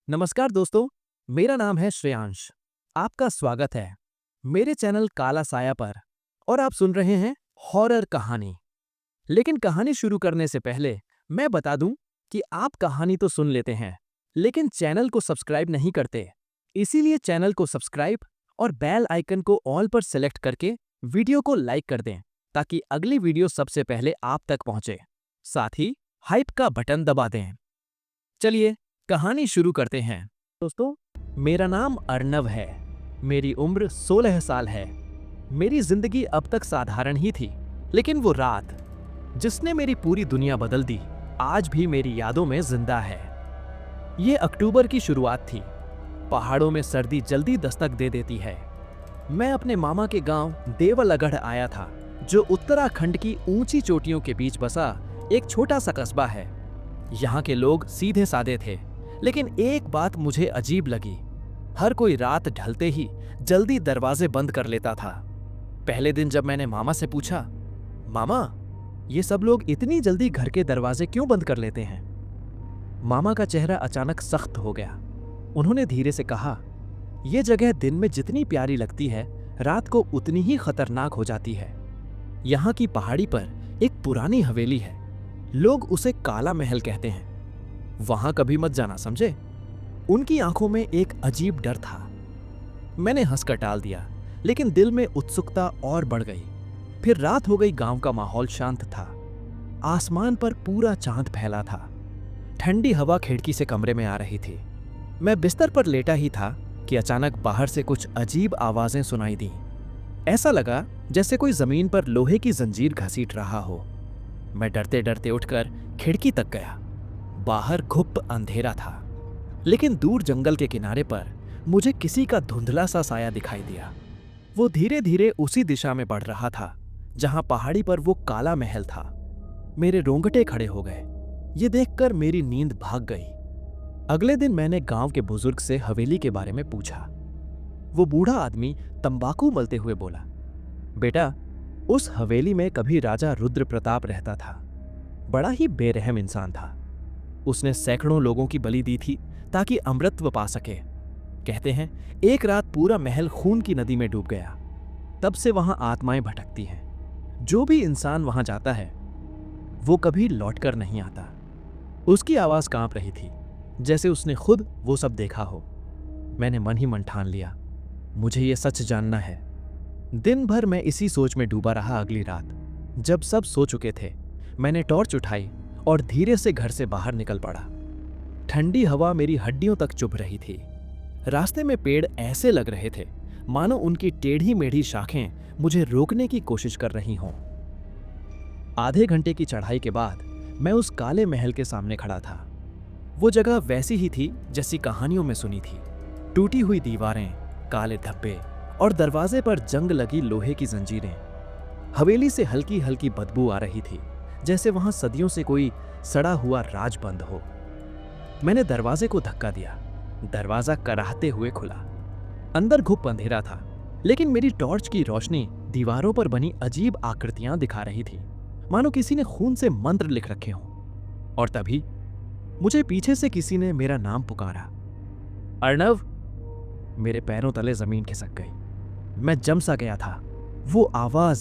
नमस्कार दोस्तों, मेरा नाम है श्रेयांश। आपका स्वागत है मेरे चैनल काला साया पर और आप सुन रहे हैं हॉरर कहानी। लेकिन कहानी शुरू करने से पहले मैं बता दूं कि आप कहानी तो सुन लेते हैं, लेकिन चैनल को सब्सक्राइब नहीं करते। इसीलिए चैनल को सब्सक्राइब और बेल आइकन को ऑल पर सेलेक्ट करके वीडियो को लाइक कर दें ताकि अगली वीडियो सबसे पहले आप तक पहुंचे। साथ ही हाइप का बटन दबा दें। चलिए कहानी शुरू करते हैं। दोस्तों, मेरा नाम अर्नव है। मेरी उम्र 16 साल है। मेरी जिंदगी अब तक साधारण ही थी, लेकिन वो रात जिसने मेरी पूरी दुनिया बदल दी आज भी मेरी यादों में जिंदा है। ये अक्टूबर की शुरुआत थी। पहाड़ों में सर्दी जल्दी दस्तक दे देती है। मैं अपने मामा के गांव देवलगढ़ आया था, जो उत्तराखंड की ऊंची चोटियों के बीच बसा एक छोटा सा कस्बा है। यहाँ के लोग सीधे सादे थे, लेकिन एक बात मुझे अजीब लगी। हर कोई रात ढलते ही जल्दी दरवाजे बंद कर लेता था। पहले दिन जब मैंने मामा से पूछा, मामा, ये सब लोग इतनी जल्दी घर के दरवाजे क्यों बंद कर लेते हैं? मामा का चेहरा अचानक सख्त हो गया। उन्होंने धीरे से कहा, यह जगह दिन में जितनी प्यारी लगती है, रात को उतनी ही खतरनाक हो जाती है। यहाँ की पहाड़ी पर एक पुरानी हवेली है। लोग उसे काला महल कहते हैं। वहां कभी मत जाना, समझे? उनकी आंखों में एक अजीब डर था। मैंने हंसकर टाल दिया, लेकिन दिल में उत्सुकता और बढ़ गई। फिर रात हो गई। गांव का माहौल शांत था। आसमान पर पूरा चांद फैला था। ठंडी हवा खिड़की से कमरे में आ रही थी। मैं बिस्तर पर लेटा ही था कि अचानक बाहर से कुछ अजीब आवाजें सुनाई दी। ऐसा लगा जैसे कोई जमीन पर लोहे की जंजीर घसीट रहा हो। मैं डरते डरते उठकर खिड़की तक गया। बाहर घुप अंधेरा था, लेकिन दूर जंगल के किनारे पर मुझे किसी का धुंधला सा साया दिखाई दिया। वो धीरे धीरे उसी दिशा में बढ़ रहा था जहां पहाड़ी पर वो काला महल था। मेरे रोंगटे खड़े हो गए। ये देखकर मेरी नींद भाग गई। अगले दिन मैंने गांव के बुजुर्ग से हवेली के बारे में पूछा। वो बूढ़ा आदमी तंबाकू मलते हुए बोला, बेटा, उस हवेली में कभी राजा रुद्र प्रताप रहता था। बड़ा ही बेरहम इंसान था। उसने सैकड़ों लोगों की बलि दी थी ताकि अमृतत्व पा सके। कहते हैं एक रात पूरा महल खून की नदी में डूब गया। तब से वहां आत्माएं भटकती हैं। जो भी इंसान वहां जाता है वो कभी लौटकर नहीं आता। उसकी आवाज कांप रही थी, जैसे उसने खुद वो सब देखा हो। मैंने मन ही मन ठान लिया, मुझे ये सच जानना है। दिन भर मैं इसी सोच में डूबा रहा। अगली रात जब सब सो चुके थे, मैंने टॉर्च उठाई और धीरे से घर से बाहर निकल पड़ा। ठंडी हवा मेरी हड्डियों तक चुभ रही थी। रास्ते में पेड़ ऐसे लग रहे थे मानो उनकी टेढ़ी मेढ़ी शाखें मुझे रोकने की कोशिश कर रही हों। आधे घंटे की चढ़ाई के बाद मैं उस काले महल के सामने खड़ा था। वो जगह वैसी ही थी जैसी कहानियों में सुनी थी। टूटी हुई दीवारें, काले धब्बे और दरवाजे पर जंग लगी लोहे की जंजीरें। हवेली से हल्की हल्की बदबू आ रही थी, जैसे वहां सदियों से कोई सड़ा हुआ राज बंद हो। मैंने दरवाजे को धक्का दिया। दरवाजा कराहते हुए खुला। अंदर घुप अंधेरा था, लेकिन मेरी टॉर्च की रोशनी दीवारों पर बनी अजीब आकृतियां दिखा रही थी, मानो किसी ने खून से मंत्र लिख रखे हों। और तभी मुझे पीछे से किसी ने मेरा नाम पुकारा, अर्नव। मेरे पैरों तले जमीन खिसक गई। मैं जम सा गया था। वो आवाज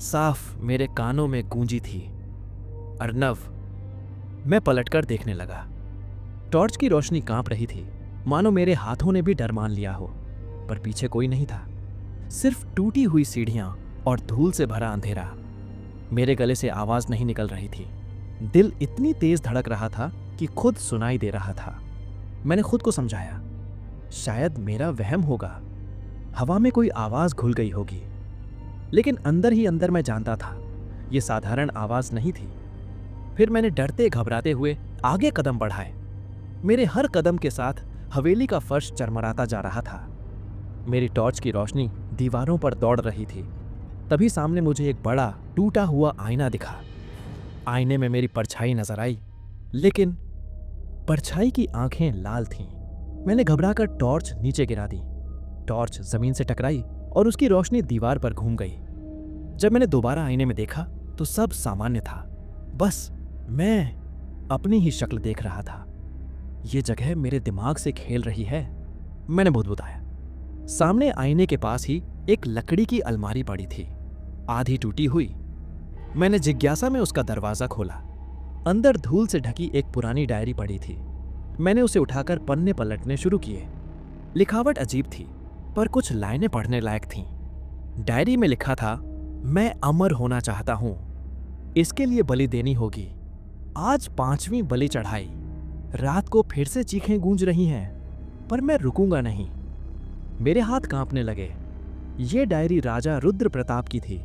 साफ मेरे कानों में गूंजी थी, अर्नव। मैं पलटकर देखने लगा। टॉर्च की रोशनी कांप रही थी, मानो मेरे हाथों ने भी डर मान लिया हो। पर पीछे कोई नहीं था, सिर्फ टूटी हुई सीढ़ियां और धूल से भरा अंधेरा। मेरे गले से आवाज नहीं निकल रही थी। दिल इतनी तेज धड़क रहा था कि खुद सुनाई दे रहा था। मैंने खुद को समझाया, शायद मेरा वहम होगा, हवा में कोई आवाज घुल गई होगी। लेकिन अंदर ही अंदर मैं जानता था यह साधारण आवाज नहीं थी। फिर मैंने डरते घबराते हुए आगे कदम बढ़ाए। मेरे हर कदम के साथ हवेली का फर्श चरमराता जा रहा था। मेरी टॉर्च की रोशनी दीवारों पर दौड़ रही थी। तभी सामने मुझे एक बड़ा टूटा हुआ आईना दिखा। आईने में मेरी परछाई नजर आई, लेकिन परछाई की आंखें लाल थीं। मैंने घबराकर टॉर्च नीचे गिरा दी। टॉर्च जमीन से टकराई और उसकी रोशनी दीवार पर घूम गई। जब मैंने दोबारा आईने में देखा तो सब सामान्य था, बस मैं अपनी ही शक्ल देख रहा था। ये जगह मेरे दिमाग से खेल रही है, मैंने बुदबुदाया। सामने आईने के पास ही एक लकड़ी की अलमारी पड़ी थी, आधी टूटी हुई। मैंने जिज्ञासा में उसका दरवाजा खोला। अंदर धूल से ढकी एक पुरानी डायरी पड़ी थी। मैंने उसे उठाकर पन्ने पलटने शुरू किए। लिखावट अजीब थी, पर कुछ लाइनें पढ़ने लायक थीं। डायरी में लिखा था, मैं अमर होना चाहता हूं, इसके लिए बलि देनी होगी। आज 5वीं बलि चढ़ाई। रात को फिर से चीखें गूंज रही हैं, पर मैं रुकूंगा नहीं। मेरे हाथ कांपने लगे। ये डायरी राजा रुद्र प्रताप की थी।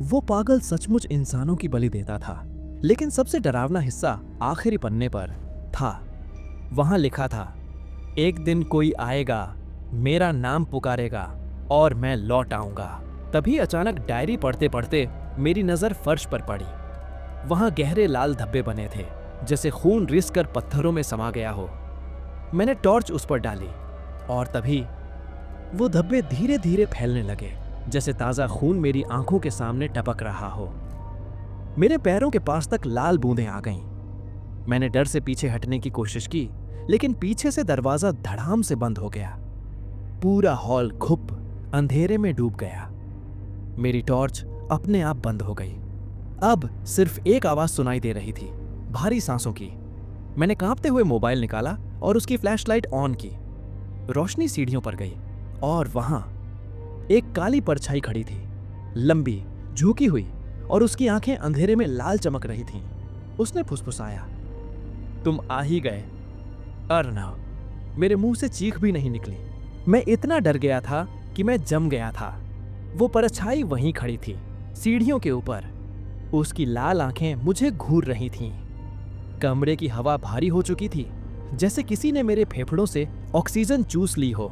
वो पागल सचमुच इंसानों की बलि देता था, लेकिन सबसे डरावना हिस्सा आखिरी पन्ने पर था। वहां लिखा था, एक दिन कोई आएगा, मेरा नाम पुकारेगा और मैं लौट आऊंगा। तभी अचानक डायरी पढ़ते पढ़ते मेरी नजर फर्श पर पड़ी। वहां गहरे लाल धब्बे बने थे, जैसे खून रिस कर पत्थरों में समा गया हो। मैंने टॉर्च उस पर डाली और तभी वो धब्बे धीरे धीरे फैलने लगे, जैसे ताजा खून मेरी आंखों के सामने टपक रहा हो। मेरे पैरों के पास तक लाल बूंदें आ गईं। मैंने डर से पीछे हटने की कोशिश की, लेकिन पीछे से दरवाजा धड़ाम से बंद हो गया। पूरा हॉल घुप अंधेरे में डूब गया। मेरी टॉर्च अपने आप बंद हो गई। अब सिर्फ एक आवाज सुनाई दे रही थी, भारी सांसों की। मैंने कांपते हुए मोबाइल निकाला और उसकी फ्लैशलाइट ऑन की। रोशनी सीढ़ियों पर गई और वहां एक काली परछाई खड़ी थी, लंबी, झुकी हुई, और उसकी आंखें अंधेरे में लाल चमक रही थीं। उसने फुसफुसाया, तुम आ ही गए। अर्नव। मेरे मुंह से चीख भी नहीं निकली। मैं इतना डर गया था कि मैं जम गया था। वो परछाई वहीं खड़ी थी, सीढ़ियों के ऊपर। उसकी लाल आंखें मुझे घूर रही थीं। कमरे की हवा भारी हो चुकी थी, जैसे किसी ने मेरे फेफड़ों से ऑक्सीजन चूस ली हो।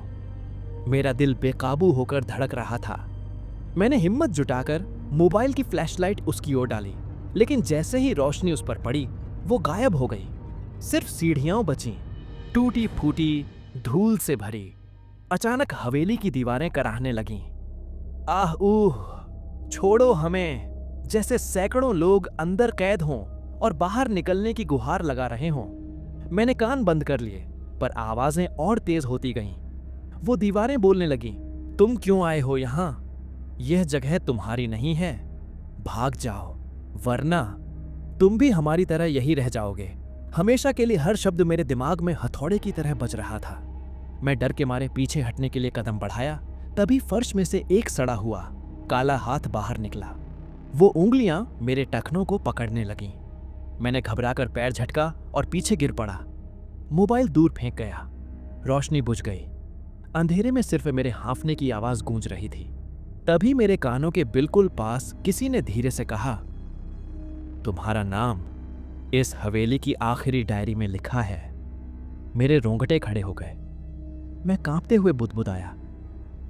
मेरा दिल बेकाबू होकर धड़क रहा था। मैंने हिम्मत जुटाकर मोबाइल की फ्लैशलाइट उसकी ओर डाली, लेकिन जैसे ही रोशनी उस पर पड़ी, वो गायब हो गई। सिर्फ सीढ़ियां बचीं, टूटी फूटी, धूल से भरी। अचानक हवेली की दीवारें कराहने लगीं। आह ऊह, छोड़ो हमें। जैसे सैकड़ों लोग अंदर कैद हों और बाहर निकलने की गुहार लगा रहे हों। मैंने कान बंद कर लिए, पर आवाजें और तेज होती गईं। वो दीवारें बोलने लगीं, तुम क्यों आए हो यहां? यह जगह तुम्हारी नहीं है। भाग जाओ, वरना तुम भी हमारी तरह यही रह जाओगे। हमेशा के लिए हर शब्द मेरे दिमाग में हथौड़े की तरह बज रहा था। मैं डर के मारे पीछे हटने के लिए कदम बढ़ाया, तभी फर्श में से एक सड़ा हुआ काला हाथ बाहर निकला। वो उंगलियां मेरे टखनों को पकड़ने लगीं। मैंने घबराकर पैर झटका और पीछे गिर पड़ा। मोबाइल दूर फेंक गया। रोशनी बुझ गई। अंधेरे में सिर्फ मेरे हांफने की आवाज गूंज रही थी। तभी मेरे कानों के बिल्कुल पास किसी ने धीरे से कहा, तुम्हारा नाम इस हवेली की आखिरी डायरी में लिखा है। मेरे रोंगटे खड़े हो गए। मैं कांपते हुए बुदबुदाया,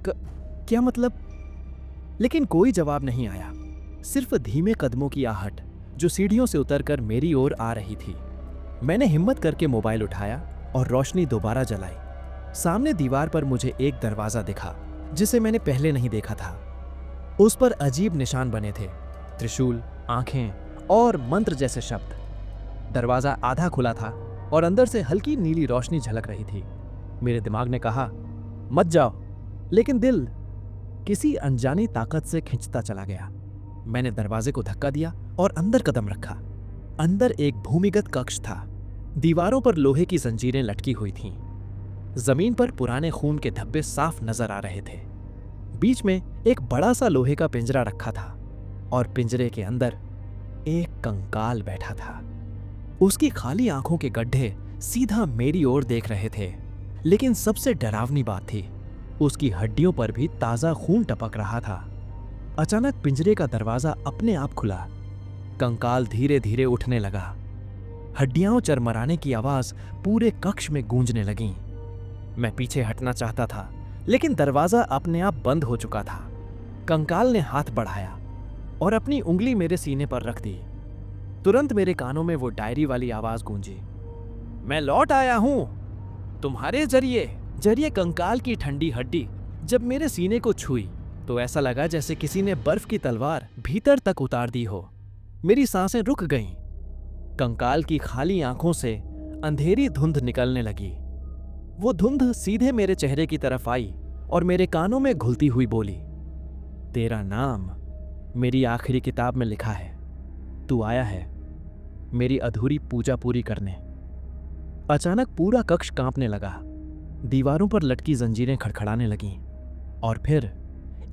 क्या मतलब? लेकिन कोई जवाब नहीं आया, सिर्फ धीमे कदमों की आहट जो सीढ़ियों से उतरकर मेरी ओर आ रही थी। मैंने हिम्मत करके मोबाइल उठाया और रोशनी दोबारा जलाई। सामने दीवार पर मुझे एक दरवाजा दिखा, जिसे मैंने पहले नहीं देखा था। उस पर अजीब निशान बने थे, त्रिशूल, आंखें और मंत्र जैसे शब्द। दरवाजा आधा खुला था और अंदर से हल्की नीली रोशनी झलक रही थी। मेरे दिमाग ने कहा, मत जाओ, लेकिन दिल किसी अनजानी ताकत से खिंचता चला गया। मैंने दरवाजे को धक्का दिया और अंदर कदम रखा। अंदर एक भूमिगत कक्ष था। दीवारों पर लोहे की जंजीरें लटकी हुई थीं। जमीन पर पुराने खून के धब्बे साफ नजर आ रहे थे। बीच में एक बड़ा सा लोहे का पिंजरा रखा था और पिंजरे के अंदर एक कंकाल बैठा था। उसकी खाली आंखों के गड्ढे सीधा मेरी ओर देख रहे थे। लेकिन सबसे डरावनी बात थी, उसकी हड्डियों पर भी ताजा खून टपक रहा था। अचानक पिंजरे का दरवाजा अपने आप खुला। कंकाल धीरे धीरे उठने लगा। हड्डियां चरमराने की आवाज पूरे कक्ष में गूंजने लगी। मैं पीछे हटना चाहता था, लेकिन दरवाजा अपने आप बंद हो चुका था। कंकाल ने हाथ बढ़ाया और अपनी उंगली मेरे सीने पर रख दी। तुरंत मेरे कानों में वो डायरी वाली आवाज गूंजी, मैं लौट आया हूं तुम्हारे जरिए। कंकाल की ठंडी हड्डी जब मेरे सीने को छुई तो ऐसा लगा जैसे किसी ने बर्फ की तलवार भीतर तक उतार दी हो। मेरी सांसें रुक गईं। कंकाल की खाली आंखों से अंधेरी धुंध निकलने लगी। वो धुंध सीधे मेरे चेहरे की तरफ आई और मेरे कानों में घुलती हुई बोली, तेरा नाम मेरी आखिरी किताब में लिखा है। तू आया है मेरी अधूरी पूजा पूरी करने। अचानक पूरा कक्ष कांपने लगा। दीवारों पर लटकी जंजीरें खड़खड़ाने लगीं और फिर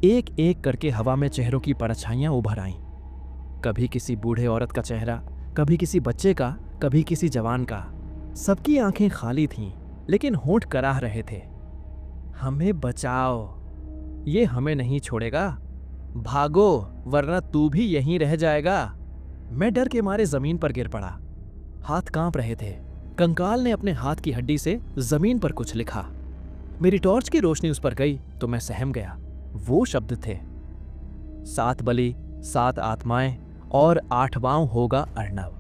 एक एक करके हवा में चेहरों की परछाइयां उभर आईं। कभी किसी बूढ़े औरत का चेहरा, कभी किसी बच्चे का, कभी किसी जवान का। सबकी आंखें खाली थीं, लेकिन होंठ कराह रहे थे। हमें बचाओ, ये हमें नहीं छोड़ेगा। भागो, वरना तू भी यहीं रह जाएगा। मैं डर के मारे जमीन पर गिर पड़ा। हाथ कांप रहे थे। कंकाल ने अपने हाथ की हड्डी से जमीन पर कुछ लिखा। मेरी टॉर्च की रोशनी उस पर गई तो मैं सहम गया। वो शब्द थे, 7 बलि, 7 आत्माएं और 8वां होगा अर्णव।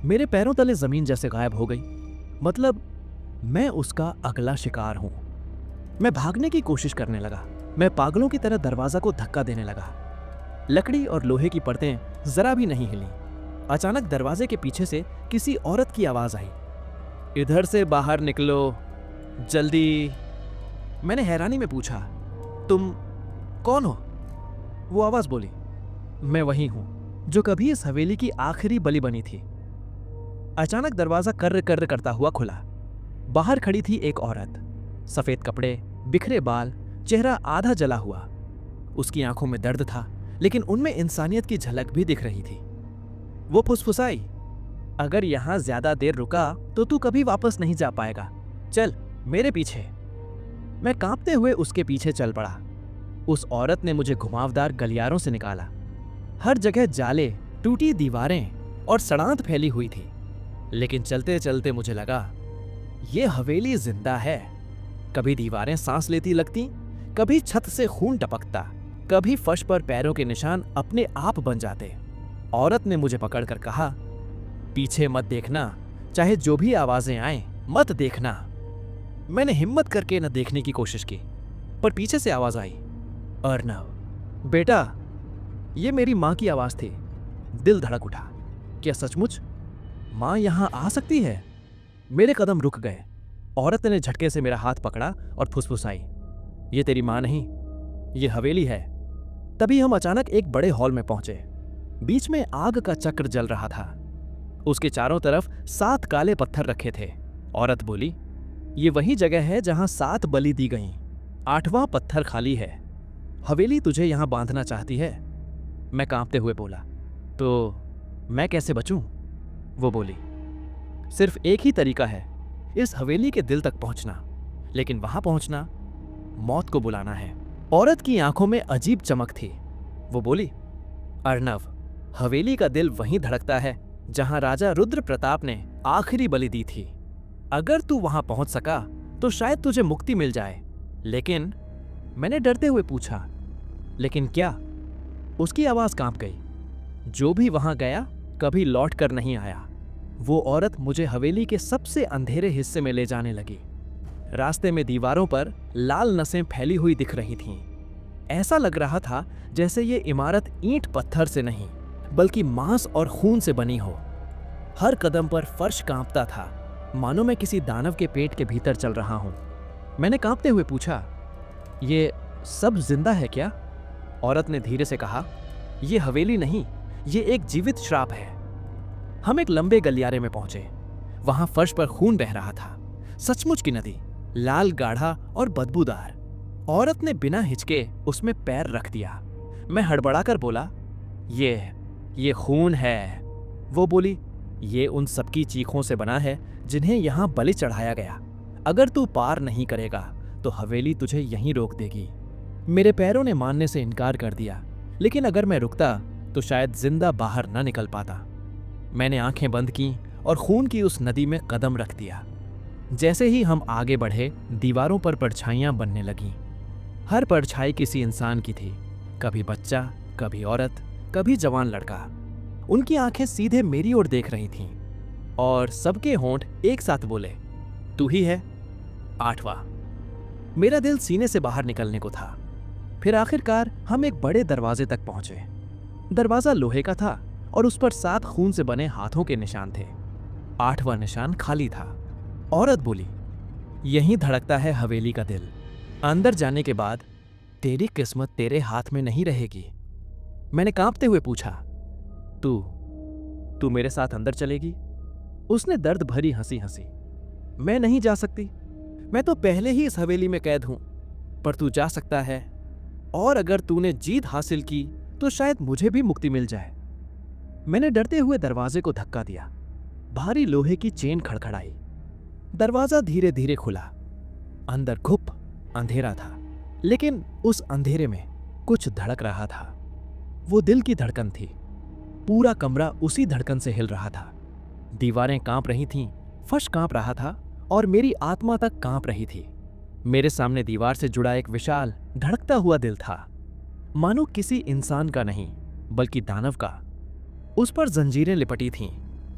मेरे पैरों तले जमीन जैसे गायब हो गई। मतलब मैं उसका अगला शिकार हूं। मैं भागने की कोशिश करने लगा। मैं पागलों की तरह दरवाजा को धक्का देने लगा। लकड़ी और लोहे की परतें जरा भी नहीं हिली। अचानक दरवाजे के पीछे से किसी औरत की आवाज आई, इधर से बाहर निकलो, जल्दी। मैंने हैरानी में पूछा, तुम कौन हो? वो आवाज बोली, मैं वही हूं जो कभी इस हवेली की आखिरी बलि बनी थी। अचानक दरवाजा कर्र कर्र करता हुआ खुला। बाहर खड़ी थी एक औरत। सफेद कपड़े, बिखरे बाल, चेहरा आधा जला हुआ। उसकी आंखों में दर्द था, लेकिन उनमें इंसानियत की झलक भी दिख रही थी। वो फुसफुसाई, अगर यहां ज्यादा देर रुका तो तू कभी वापस नहीं जा पाएगा। चल मेरे पीछे। मैं कांपते हुए उसके पीछे चल पड़ा। उस औरत ने मुझे घुमावदार गलियारों से निकाला। हर जगह जाले, टूटी दीवारें और सड़ांत फैली हुई थी। लेकिन चलते चलते मुझे लगा, यह हवेली जिंदा है। कभी दीवारें सांस लेती लगती, कभी छत से खून टपकता, कभी फर्श पर पैरों के निशान अपने आप बन जाते। औरत ने मुझे पकड़कर कहा, पीछे मत देखना, चाहे जो भी आवाजें आएं, मत देखना। मैंने हिम्मत करके न देखने की कोशिश की, पर पीछे से आवाज आई, अर्णव बेटा। ये मेरी मां की आवाज थी। दिल धड़क उठा। क्या सचमुच मां यहां आ सकती है? मेरे कदम रुक गए। औरत ने झटके से मेरा हाथ पकड़ा और फुसफुसाई, ये तेरी मां नहीं, ये हवेली है। तभी हम अचानक एक बड़े हॉल में पहुंचे। बीच में आग का चक्र जल रहा था। उसके चारों तरफ 7 काले पत्थर रखे थे। औरत बोली, ये वही जगह है जहां 7 बलि दी गईं। 8वां पत्थर खाली है। हवेली तुझे यहां बांधना चाहती है। मैं कांपते हुए बोला, तो मैं कैसे बचूं? वो बोली, सिर्फ एक ही तरीका है, इस हवेली के दिल तक पहुंचना। लेकिन वहां पहुंचना मौत को बुलाना है। औरत की आंखों में अजीब चमक थी। वो बोली, अर्णव, हवेली का दिल वहीं धड़कता है जहां राजा रुद्र प्रताप ने आखिरी बलि दी थी। अगर तू वहां पहुंच सका तो शायद तुझे मुक्ति मिल जाए। लेकिन मैंने डरते हुए पूछा, लेकिन क्या? उसकी आवाज कांप गई। जो भी वहां गया कभी लौट कर नहीं आया। वो औरत मुझे हवेली के सबसे अंधेरे हिस्से में ले जाने लगी। रास्ते में दीवारों पर लाल नसें फैली हुई दिख रही थीं। ऐसा लग रहा था जैसे ये इमारत ईंट पत्थर से नहीं, बल्कि मांस और खून से बनी हो। हर कदम पर फर्श कांपता था, मानो मैं किसी दानव के पेट के भीतर चल रहा हूं। मैंने कांपते हुए पूछा, ये सब जिंदा है क्या? औरत ने धीरे से कहा, ये हवेली नहीं, ये एक जीवित श्राप है। हम एक लंबे गलियारे में पहुंचे। वहां फर्श पर खून बह रहा था, सचमुच की नदी, लाल गाढ़ा और बदबूदार। औरत ने बिना हिचके उसमें पैर रख दिया। मैं हड़बड़ाकर बोला, ये खून है। वो बोली, ये उन सबकी चीखों से बना है जिन्हें यहां बलि चढ़ाया गया। अगर तू पार नहीं करेगा तो हवेली तुझे यहीं रोक देगी। मेरे पैरों ने मानने से इनकार कर दिया, लेकिन अगर मैं रुकता तो शायद जिंदा बाहर न निकल पाता। मैंने आंखें बंद की और खून की उस नदी में कदम रख दिया। जैसे ही हम आगे बढ़े, दीवारों पर परछाइयां बनने लगीं। हर परछाई किसी इंसान की थी, कभी बच्चा, कभी औरत, कभी जवान लड़का। उनकी आंखें सीधे मेरी ओर देख रही थीं और सबके होंठ एक साथ बोले, तू ही है 8वां। मेरा दिल सीने से बाहर निकलने को था। फिर आखिरकार हम एक बड़े दरवाजे तक पहुंचे। दरवाजा लोहे का था और उस पर 7 खून से बने हाथों के निशान थे। 8वां निशान खाली था। औरत बोली, यहीं धड़कता है हवेली का दिल। अंदर जाने के बाद तेरी किस्मत तेरे हाथ में नहीं रहेगी। मैंने कांपते हुए पूछा, तू तू मेरे साथ अंदर चलेगी? उसने दर्द भरी हंसी हंसी। मैं नहीं जा सकती, मैं तो पहले ही इस हवेली में कैद हूं। पर तू जा सकता है, और अगर तूने जीत हासिल की तो शायद मुझे भी मुक्ति मिल जाए। मैंने डरते हुए दरवाजे को धक्का दिया। भारी लोहे की चेन खड़खड़ाई। दरवाजा धीरे धीरे खुला। अंदर घुप अंधेरा था, लेकिन उस अंधेरे में कुछ धड़क रहा था। वो दिल की धड़कन थी। पूरा कमरा उसी धड़कन से हिल रहा था। दीवारें कांप रही थीं, फर्श कांप रहा था, और मेरी आत्मा तक कांप रही थी। मेरे सामने दीवार से जुड़ा एक विशाल धड़कता हुआ दिल था, मानो किसी इंसान का नहीं बल्कि दानव का। उस पर जंजीरें लिपटी थीं,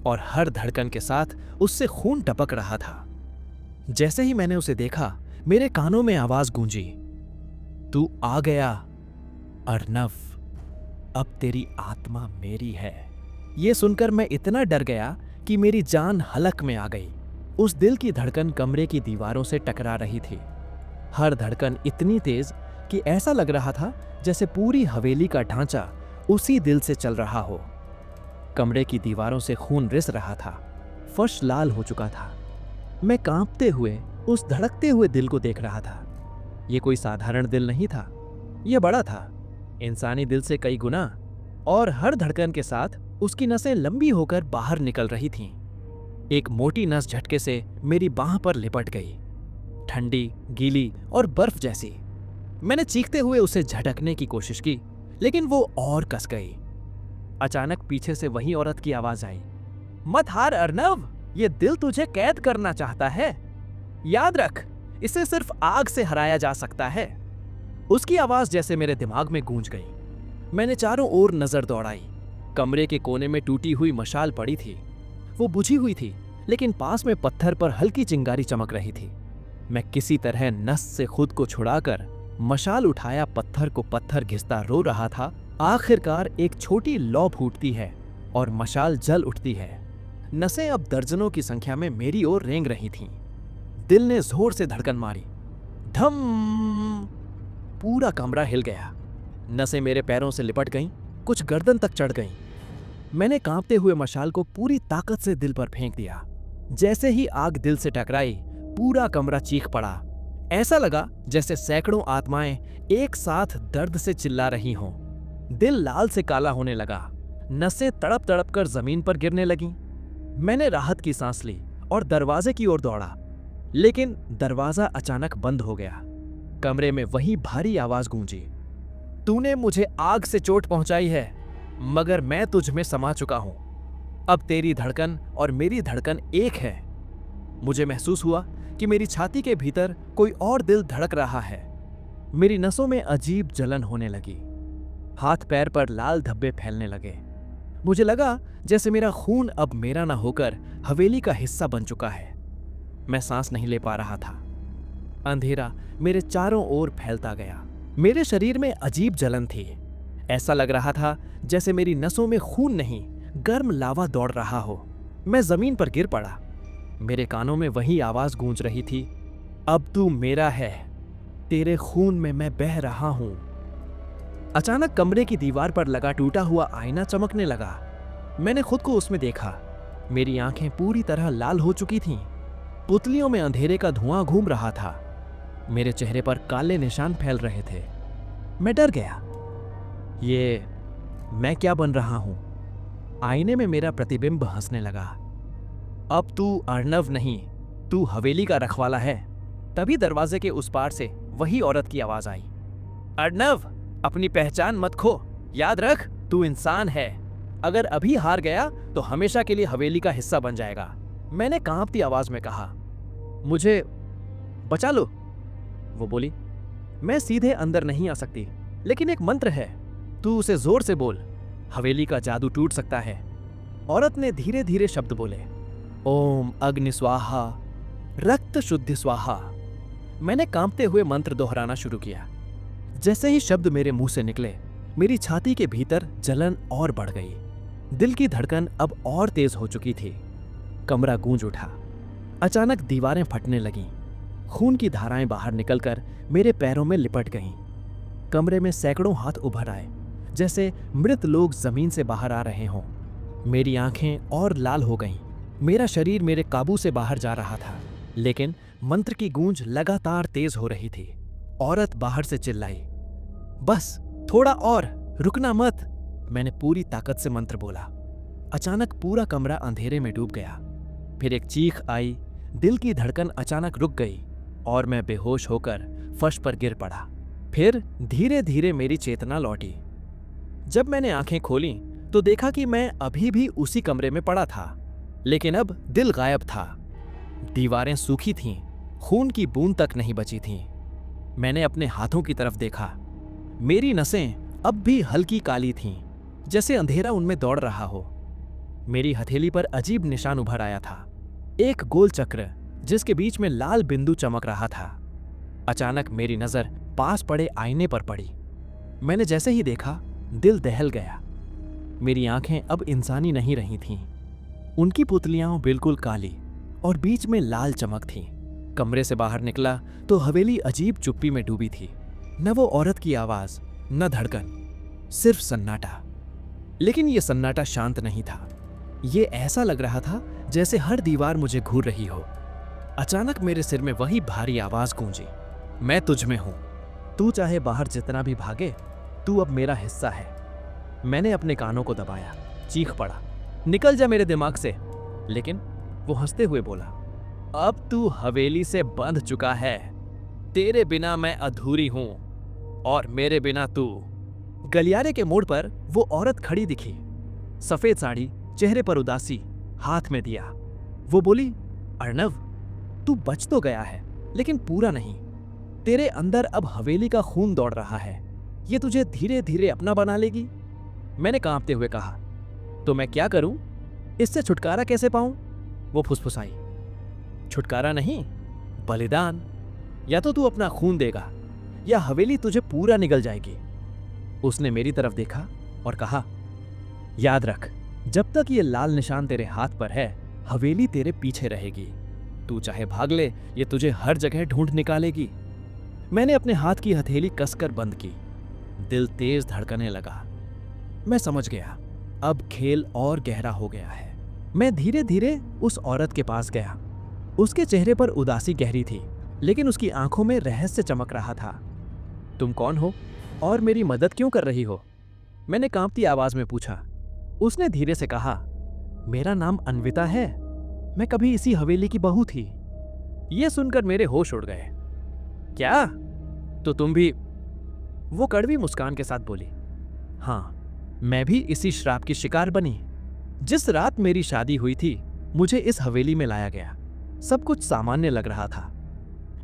और हर धड़कन के साथ उससे खून टपक रहा था। जैसे ही मैंने उसे देखा, मेरे कानों में आवाज गूंजी, तू आ गया अर्नव, अब तेरी आत्मा मेरी है। यह सुनकर मैं इतना डर गया कि मेरी जान हलक में आ गई। उस दिल की धड़कन कमरे की दीवारों से टकरा रही थी। हर धड़कन इतनी तेज कि ऐसा लग रहा था जैसे पूरी हवेली का ढांचा उसी दिल से चल रहा हो। कमरे की दीवारों से खून रिस रहा था, फर्श लाल हो चुका था। मैं कांपते हुए उस धड़कते हुए दिल को देख रहा था। यह कोई साधारण दिल नहीं था, यह बड़ा था, इंसानी दिल से कई गुना, और हर धड़कन के साथ उसकी नसें लंबी होकर बाहर निकल रही थीं। एक मोटी नस झटके से मेरी बांह पर लिपट गई, ठंडी, गीली और बर्फ जैसी। मैंने चीखते हुए उसे झटकने की कोशिश की, लेकिन वो और कस गई। अचानक पीछे से वही औरत की आवाज आई, मत हार अर्नव, ये दिल तुझे कैद करना चाहता है। याद रख, इसे सिर्फ आग से हराया जा सकता है। उसकी आवाज जैसे मेरे दिमाग में गूंज गई। मैंने चारों ओर नजर दौड़ाई। कमरे के कोने में टूटी हुई मशाल पड़ी थी। वो बुझी हुई थी, लेकिन पास में पत्थर पर हल्की चिंगारी चमक रही थी। मैं किसी तरह नस से खुद को छुड़ाकर मशाल उठाया, पत्थर को पत्थर घिसता रो रहा था। आखिरकार एक छोटी लौ फूटती है और मशाल जल उठती है। नसें अब दर्जनों की संख्या में मेरी ओर रेंग रही थीं। दिल ने जोर से धड़कन मारी। धम! पूरा कमरा हिल गया। नसें मेरे पैरों से लिपट गईं, कुछ गर्दन तक चढ़ गईं। मैंने कांपते हुए मशाल को पूरी ताकत से दिल पर फेंक दिया। जैसे ही आग दिल से टकराई, पूरा कमरा चीख पड़ा। ऐसा लगा जैसे सैकड़ों आत्माएं एक साथ दर्द से चिल्ला रही हों। दिल लाल से काला होने लगा। नसें तड़प तड़प कर जमीन पर गिरने लगीं। मैंने राहत की सांस ली और दरवाजे की ओर दौड़ा, लेकिन दरवाजा अचानक बंद हो गया। कमरे में वही भारी आवाज गूंजी, तूने मुझे आग से चोट पहुंचाई है, मगर मैं तुझ में समा चुका हूं। अब तेरी धड़कन और मेरी धड़कन एक है। मुझे महसूस हुआ कि मेरी छाती के भीतर कोई और दिल धड़क रहा है। मेरी नसों में अजीब जलन होने लगी। हाथ पैर पर लाल धब्बे फैलने लगे। मुझे लगा जैसे मेरा खून अब मेरा ना होकर हवेली का हिस्सा बन चुका है। मैं सांस नहीं ले पा रहा था। अंधेरा मेरे चारों ओर फैलता गया। मेरे शरीर में अजीब जलन थी। ऐसा लग रहा था जैसे मेरी नसों में खून नहीं, गर्म लावा दौड़ रहा हो। मैं जमीन पर गिर पड़ा। मेरे कानों में वही आवाज गूंज रही थी, अब तू मेरा है, तेरे खून में मैं बह रहा हूं। अचानक कमरे की दीवार पर लगा टूटा हुआ आईना चमकने लगा। मैंने खुद को उसमें देखा। मेरी आंखें पूरी तरह लाल हो चुकी थीं। पुतलियों में अंधेरे का धुआं घूम रहा था। मेरे चेहरे पर काले निशान फैल रहे थे। मैं डर गया। ये मैं क्या बन रहा हूं? आईने में मेरा प्रतिबिंब हंसने लगा। अब तू अर्नव नहीं, तू हवेली का रखवाला है। तभी दरवाजे के उस पार से वही औरत की आवाज आई, अर्नव, अपनी पहचान मत खो। याद रख, तू इंसान है। अगर अभी हार गया तो हमेशा के लिए हवेली का हिस्सा बन जाएगा। मैंने कांपती आवाज में कहा, मुझे बचा लो। वो बोली, मैं सीधे अंदर नहीं आ सकती, लेकिन एक मंत्र है, तू उसे जोर से बोल, हवेली का जादू टूट सकता है। औरत ने धीरे धीरे शब्द बोले, ओम अग्नि स्वाहा, रक्त शुद्धि स्वाहा। मैंने कांपते हुए मंत्र दोहराना शुरू किया। जैसे ही शब्द मेरे मुंह से निकले, मेरी छाती के भीतर जलन और बढ़ गई। दिल की धड़कन अब और तेज हो चुकी थी। कमरा गूंज उठा। अचानक दीवारें फटने लगीं। खून की धाराएं बाहर निकलकर मेरे पैरों में लिपट गईं। कमरे में सैकड़ों हाथ उभर आए, जैसे मृत लोग जमीन से बाहर आ रहे हों। मेरी आंखें और लाल हो गईं। मेरा शरीर मेरे काबू से बाहर जा रहा था, लेकिन मंत्र की गूंज लगातार तेज हो रही थी। औरत बाहर से चिल्लाई, बस थोड़ा और, रुकना मत। मैंने पूरी ताकत से मंत्र बोला। अचानक पूरा कमरा अंधेरे में डूब गया। फिर एक चीख आई, दिल की धड़कन अचानक रुक गई और मैं बेहोश होकर फर्श पर गिर पड़ा। फिर धीरे धीरे मेरी चेतना लौटी। जब मैंने आंखें खोलीं तो देखा कि मैं अभी भी उसी कमरे में पड़ा था, लेकिन अब दिल गायब था। दीवारें सूखी थीं, खून की बूंद तक नहीं बची थीं। मैंने अपने हाथों की तरफ देखा। मेरी नसें अब भी हल्की काली थीं, जैसे अंधेरा उनमें दौड़ रहा हो। मेरी हथेली पर अजीब निशान उभर आया था, एक गोल चक्र जिसके बीच में लाल बिंदु चमक रहा था। अचानक मेरी नजर पास पड़े आईने पर पड़ी। मैंने जैसे ही देखा, दिल दहल गया। मेरी आंखें अब इंसानी नहीं रही थीं। उनकी पुतलियां बिल्कुल काली और बीच में लाल चमक थी। कमरे से बाहर निकला तो हवेली अजीब चुप्पी में डूबी थी। न वो औरत की आवाज, न धड़कन, सिर्फ सन्नाटा। लेकिन ये सन्नाटा शांत नहीं था। ये ऐसा लग रहा था जैसे हर दीवार मुझे घूर रही हो। अचानक मेरे सिर में वही भारी आवाज गूंजी, मैं तुझ में हूं। तू चाहे बाहर जितना भी भागे, तू अब मेरा हिस्सा है। मैंने अपने कानों को दबाया, चीख पड़ा, निकल जा मेरे दिमाग से। लेकिन वो हंसते हुए बोला, अब तू हवेली से बंध चुका है। तेरे बिना मैं अधूरी हूं और मेरे बिना तू। गलियारे के मोड़ पर वो औरत खड़ी दिखी, सफेद साड़ी, चेहरे पर उदासी, हाथ में दिया। वो बोली, अर्णव, तू बच तो गया है, लेकिन पूरा नहीं। तेरे अंदर अब हवेली का खून दौड़ रहा है। ये तुझे धीरे धीरे अपना बना लेगी। मैंने कांपते हुए कहा, तो मैं क्या करूं? इससे छुटकारा कैसे पाऊं? वो फुसफुसाई, छुटकारा नहीं, बलिदान। या तो तू अपना खून देगा या हवेली तुझे पूरा निगल जाएगी। उसने मेरी तरफ देखा और कहा, याद रख, जब तक ये लाल निशान तेरे हाथ पर है, हवेली तेरे पीछे रहेगी। तू चाहे भाग ले, ये तुझे हर जगह ढूंढ निकालेगी। मैंने अपने हाथ की हथेली कसकर बंद की। दिल तेज धड़कने लगा। मैं समझ गया, अब खेल और गहरा हो गया है। मैं धीरे धीरे उस औरत के पास गया। उसके चेहरे पर उदासी गहरी थी, लेकिन उसकी आंखों में रहस्य चमक रहा था। तुम कौन हो और मेरी मदद क्यों कर रही हो? मैंने कांपती आवाज में पूछा। उसने धीरे से कहा, मेरा नाम अन्विता है। मैं कभी इसी हवेली की बहू थी। यह सुनकर मेरे होश उड़ गए। क्या? तो तुम भी? वो कड़वी मुस्कान के साथ बोली, हाँ, मैं भी इसी श्राप की शिकार बनी। जिस रात मेरी शादी हुई थी, मुझे इस हवेली में लाया गया। सब कुछ सामान्य लग रहा था,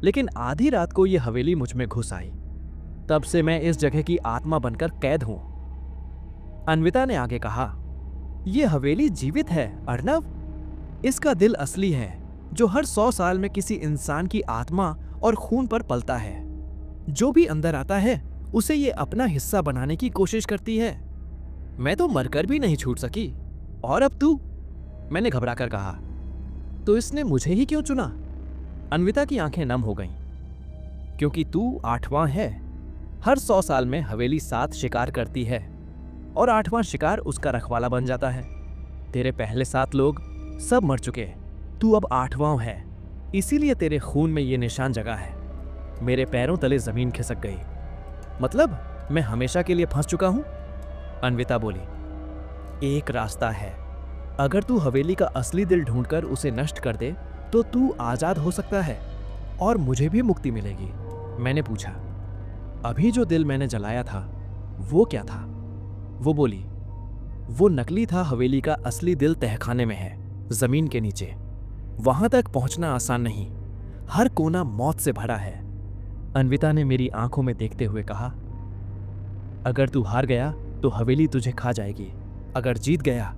लेकिन आधी रात को यह हवेली मुझ में घुस आई। तब से मैं इस जगह की आत्मा बनकर कैद हूं। अन्विता ने आगे कहा, यह हवेली जीवित है अर्णव। इसका दिल असली है, जो हर 100 साल में किसी इंसान की आत्मा और खून पर पलता है। जो भी अंदर आता है, उसे ये अपना हिस्सा बनाने की कोशिश करती है। मैं तो मरकर भी नहीं छूट सकी, और अब तू? मैंने घबराकर कहा, तो इसने मुझे ही क्यों चुना? अन्विता की आंखें नम हो गईं। क्योंकि तू 8वां है। हर 100 साल में हवेली 7 शिकार करती है, और 8वां शिकार उसका रखवाला बन जाता है। तेरे पहले 7 लोग सब मर चुके, तू अब 8वां है। इसीलिए तेरे खून में ये निशान जगा है। मेरे पैरों तले जमीन खिसक गई। मतलब मैं हमेशा के लिए फंस चुका हूं? अन्विता बोली, एक रास्ता है। अगर तू हवेली का असली दिल ढूंढकर उसे नष्ट कर दे, तो तू आजाद हो सकता है और मुझे भी मुक्ति मिलेगी। मैंने पूछा, अभी जो दिल मैंने जलाया था वो क्या था? वो बोली, वो नकली था। हवेली का असली दिल तहखाने में है, जमीन के नीचे। वहां तक पहुंचना आसान नहीं, हर कोना मौत से भरा है। अन्विता ने मेरी आंखों में देखते हुए कहा, अगर तू हार गया तो हवेली तुझे खा जाएगी, अगर जीत गया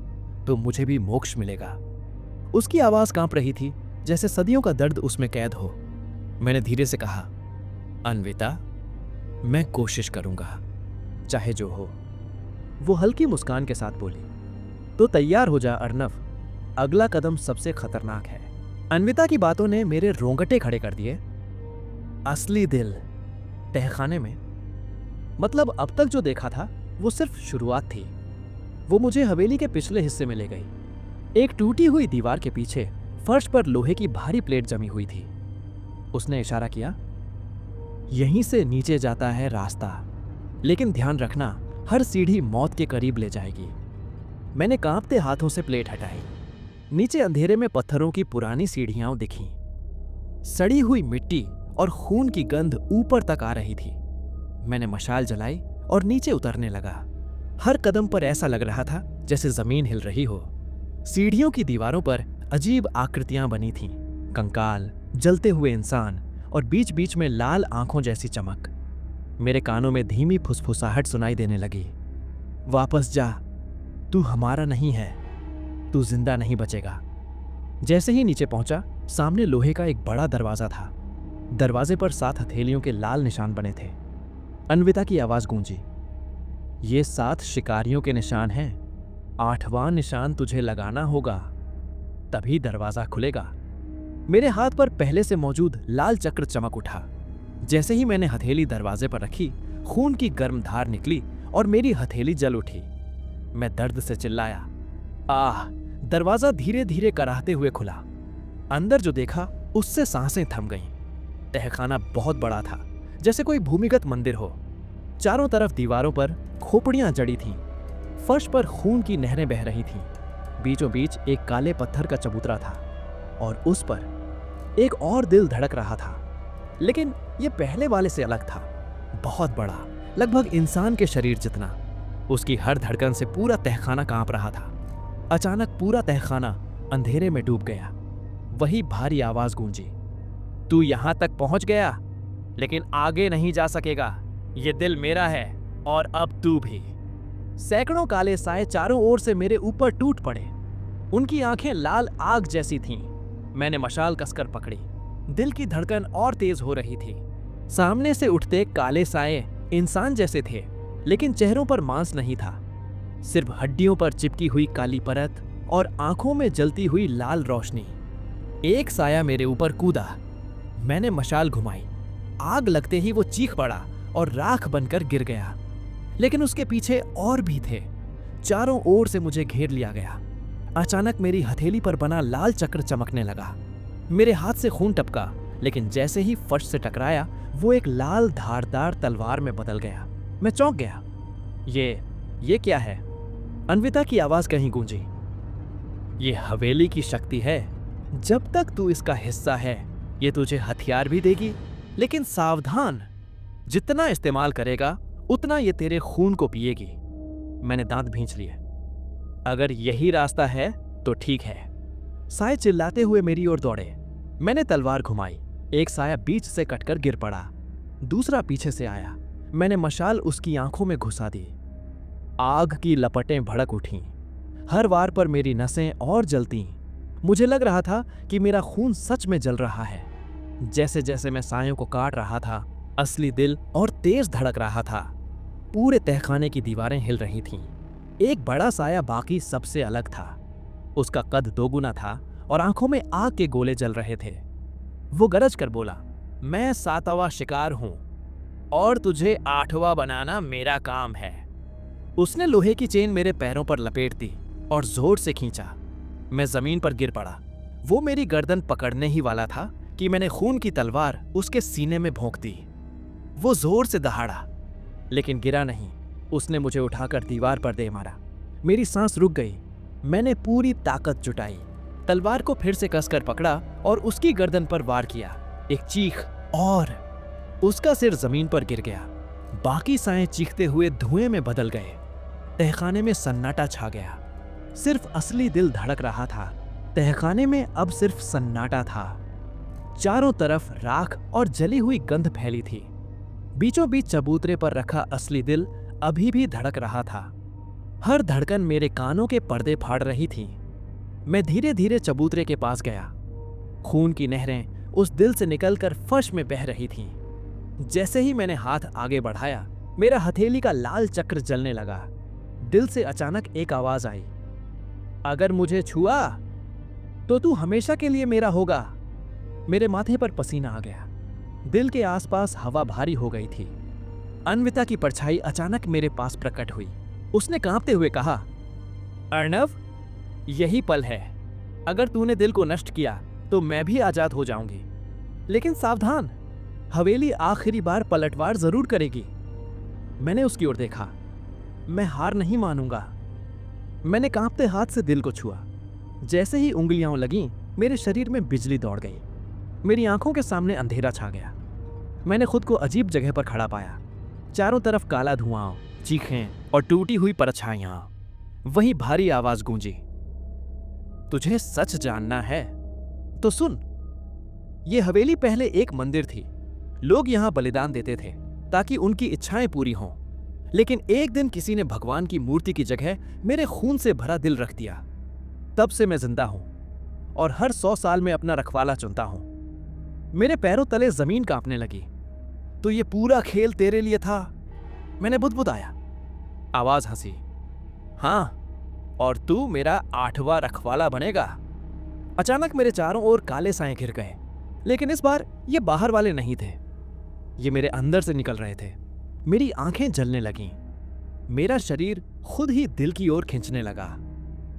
तो मुझे भी मोक्ष मिलेगा। उसकी आवाज कांप रही थी, जैसे सदियों का दर्द उसमें कैद हो। मैंने धीरे से कहा, अन्विता, मैं कोशिश करूंगा, चाहे जो हो। वो हल्की मुस्कान के साथ बोली, तो तैयार हो जा अर्णव, अगला कदम सबसे खतरनाक है। अन्विता की बातों ने मेरे रोंगटे खड़े कर दिए। असली दिल तहखाने में, मतलब अब तक जो देखा था वो सिर्फ शुरुआत थी। वो मुझे हवेली के पिछले हिस्से में ले गई। एक टूटी हुई दीवार के पीछे फर्श पर लोहे की भारी प्लेट जमी हुई थी। उसने इशारा किया, यहीं से नीचे जाता है रास्ता, लेकिन ध्यान रखना हर सीढ़ी मौत के करीब ले जाएगी। मैंने कांपते हाथों से प्लेट हटाई। नीचे अंधेरे में पत्थरों की पुरानी सीढ़ियां दिखीं। सड़ी हुई मिट्टी और खून की गंध ऊपर तक आ रही थी। मैंने मशाल जलाई और नीचे उतरने लगा। हर कदम पर ऐसा लग रहा था जैसे जमीन हिल रही हो। सीढ़ियों की दीवारों पर अजीब आकृतियां बनी थीं, कंकाल, जलते हुए इंसान और बीच बीच में लाल आंखों जैसी चमक। मेरे कानों में धीमी फुसफुसाहट सुनाई देने लगी, वापस जा, तू हमारा नहीं है, तू जिंदा नहीं बचेगा। जैसे ही नीचे पहुंचा, सामने लोहे का एक बड़ा दरवाजा था। दरवाजे पर 7 हथेलियों के लाल निशान बने थे। अन्विता की आवाज गूंजी, ये 7 शिकारियों के निशान हैं। 8वां निशान तुझे लगाना होगा, तभी दरवाजा खुलेगा। मेरे हाथ पर पहले से मौजूद लाल चक्र चमक उठा। जैसे ही मैंने हथेली दरवाजे पर रखी, खून की गर्म धार निकली और मेरी हथेली जल उठी। मैं दर्द से चिल्लाया, आह! दरवाजा धीरे धीरे कराहते हुए खुला। अंदर जो देखा उससे सांसें थम गईं। तहखाना बहुत बड़ा था, जैसे कोई भूमिगत मंदिर हो। चारों तरफ दीवारों पर खोपड़ियां जड़ी थीं। फर्श पर खून की नहरें बह रही थीं। बीचों बीच एक काले पत्थर का चबूतरा था और उस पर एक और दिल धड़क रहा था, लेकिन यह पहले वाले से अलग था। बहुत बड़ा, लगभग इंसान के शरीर जितना। उसकी हर धड़कन से पूरा तहखाना कांप रहा था। अचानक पूरा तहखाना अंधेरे में डूब गया। वही भारी आवाज गूंजी, तू यहां तक पहुंच गया, लेकिन आगे नहीं जा सकेगा। ये दिल मेरा है और अब तू भी। सैकड़ों काले साए चारों ओर से मेरे ऊपर टूट पड़े। उनकी आंखें लाल आग जैसी थीं। मैंने मशाल कसकर पकड़ी। दिल की धड़कन और तेज हो रही थी। सामने से उठते काले साए इंसान जैसे थे, लेकिन चेहरों पर मांस नहीं था। सिर्फ हड्डियों पर चिपकी हुई काली परत और आंखों में जलती हुई लाल रोशनी। एक साया मेरे ऊपर कूदा। मैंने मशाल घुमाई। आग लगते ही वो चीख पड़ा और राख बनकर गिर गया। लेकिन उसके पीछे और भी थे। चारों ओर से मुझे घेर लिया गया। अचानक मेरी हथेली पर बना लाल चक्र चमकने लगा। मेरे हाथ से खून टपका, लेकिन जैसे ही फर्श से टकराया, वो एक लाल धारदार तलवार में बदल गया। मैं चौंक गया। ये क्या है? अन्विता की आवाज कहीं गूंजी, ये हवेली की शक्ति है। जब तक तू इसका हिस्सा है, ये तुझे हथियार भी देगी, लेकिन सावधान, जितना इस्तेमाल करेगा उतना ये तेरे खून को पिएगी। मैंने दांत भींच लिए। अगर यही रास्ता है तो ठीक है। साए चिल्लाते हुए मेरी ओर दौड़े। मैंने तलवार घुमाई। एक साया बीच से कटकर गिर पड़ा। दूसरा पीछे से आया। मैंने मशाल उसकी आंखों में घुसा दी। आग की लपटें भड़क उठीं। हर वार पर मेरी नसें और जलतीं। मुझे लग रहा था कि मेरा खून सच में जल रहा है। जैसे जैसे मैं सायों को काट रहा था, असली दिल और तेज धड़क रहा था। पूरे तहखाने की दीवारें हिल रही थीं। एक बड़ा साया बाकी सबसे अलग था। उसका कद 2 गुना था और आंखों में आग के गोले जल रहे थे। वो गरज कर बोला, मैं 7वां शिकार हूं और तुझे 8वां बनाना मेरा काम है। उसने लोहे की चेन मेरे पैरों पर लपेट दी और जोर से खींचा। मैं जमीन पर गिर पड़ा। वो मेरी गर्दन पकड़ने ही वाला था कि मैंने खून की तलवार उसके सीने में भोंक दी। वो जोर से दहाड़ा, लेकिन गिरा नहीं। उसने मुझे उठाकर दीवार पर दे मारा। मेरी सांस रुक गई। मैंने पूरी ताकत जुटाई, तलवार को फिर से कसकर पकड़ा और उसकी गर्दन पर वार किया। एक चीख और उसका सिर जमीन पर गिर गया। बाकी साएं चीखते हुए धुएं में बदल गए। तहखाने में सन्नाटा छा गया। सिर्फ असली दिल धड़क रहा था। तहखाने में अब सिर्फ सन्नाटा था। चारों तरफ राख और जली हुई गंध फैली थी। बीचों बीच चबूतरे पर रखा असली दिल अभी भी धड़क रहा था। हर धड़कन मेरे कानों के पर्दे फाड़ रही थी। मैं धीरे धीरे चबूतरे के पास गया। खून की नहरें उस दिल से निकलकर फर्श में बह रही थीं। जैसे ही मैंने हाथ आगे बढ़ाया, मेरा हथेली का लाल चक्र जलने लगा। दिल से अचानक एक आवाज आई, अगर मुझे छुआ तो तू हमेशा के लिए मेरा होगा। मेरे माथे पर पसीना आ गया। दिल के आसपास हवा भारी हो गई थी। अन्विता की परछाई अचानक मेरे पास प्रकट हुई। उसने कांपते हुए कहा, अर्णव, यही पल है। अगर तूने दिल को नष्ट किया तो मैं भी आजाद हो जाऊंगी। लेकिन सावधान, हवेली आखिरी बार पलटवार जरूर करेगी। मैंने उसकी ओर देखा। मैं हार नहीं मानूंगा। मैंने कांपते हाथ से दिल को छुआ। जैसे ही उंगलियां लगीं, मेरे शरीर में बिजली दौड़ गई। मेरी आंखों के सामने अंधेरा छा गया। मैंने खुद को अजीब जगह पर खड़ा पाया। चारों तरफ काला धुआं, चीखें और टूटी हुई परछाइयां। वही भारी आवाज गूंजी, तुझे सच जानना है तो सुन। यह हवेली पहले एक मंदिर थी। लोग यहां बलिदान देते थे ताकि उनकी इच्छाएं पूरी हों। लेकिन एक दिन किसी ने भगवान की मूर्ति की जगह मेरे खून से भरा दिल रख दिया। तब से मैं जिंदा हूं और हर 100 साल में अपना रखवाला चुनता हूं। मेरे पैरों तले जमीन कांपने लगी। तो ये पूरा खेल तेरे लिए था? मैंने बुदबुदाया। आवाज हंसी, हां, और तू मेरा 8वां रखवाला बनेगा। अचानक मेरे चारों ओर काले साए घिर गए। लेकिन इस बार ये बाहर वाले नहीं थे, ये मेरे अंदर से निकल रहे थे। मेरी आंखें जलने लगीं। मेरा शरीर खुद ही दिल की ओर खींचने लगा।